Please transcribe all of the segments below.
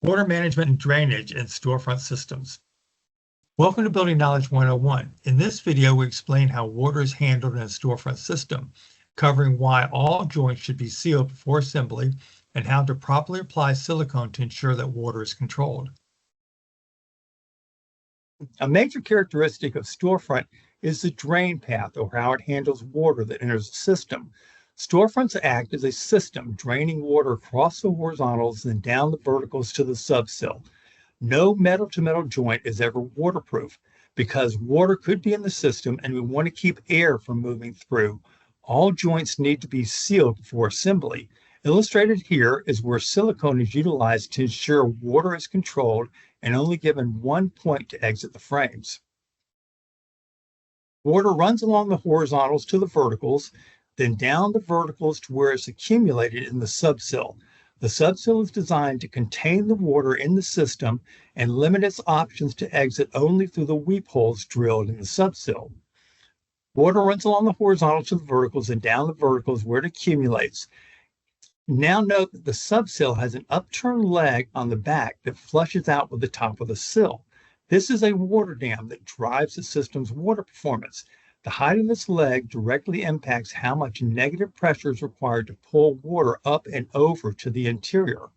Water management and drainage in storefront systems. Welcome to Building Knowledge 101. In this video, we explain how water is handled in a storefront system, covering why all joints should be sealed before assembly and how to properly apply silicone to ensure that water is controlled. A major characteristic of storefront is the drain path, or how it handles water that enters the system. Storefronts act as a system, draining water across the horizontals and down the verticals to the subsill. No metal-to-metal joint is ever waterproof because water could be in the system and we want to keep air from moving through. All joints need to be sealed before assembly. Illustrated here is where silicone is utilized to ensure water is controlled and only given one point to exit the frames. Water runs along the horizontals to the verticals, then down the verticals to where it's accumulated in the subsill. The subsill is designed to contain the water in the system and limit its options to exit only through the weep holes drilled in the subsill. Water runs along the horizontals to the verticals and down the verticals where it accumulates. Now note that the subsill has an upturned leg on the back that flushes out with the top of the sill. This is a water dam that drives the system's water performance. The height of this leg directly impacts how much negative pressure is required to pull water up and over to the interior.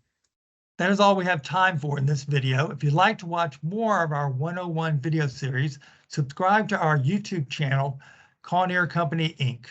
That is all we have time for in this video. If you'd like to watch more of our 101 video series, subscribe to our YouTube channel, Kawneer Company, Inc.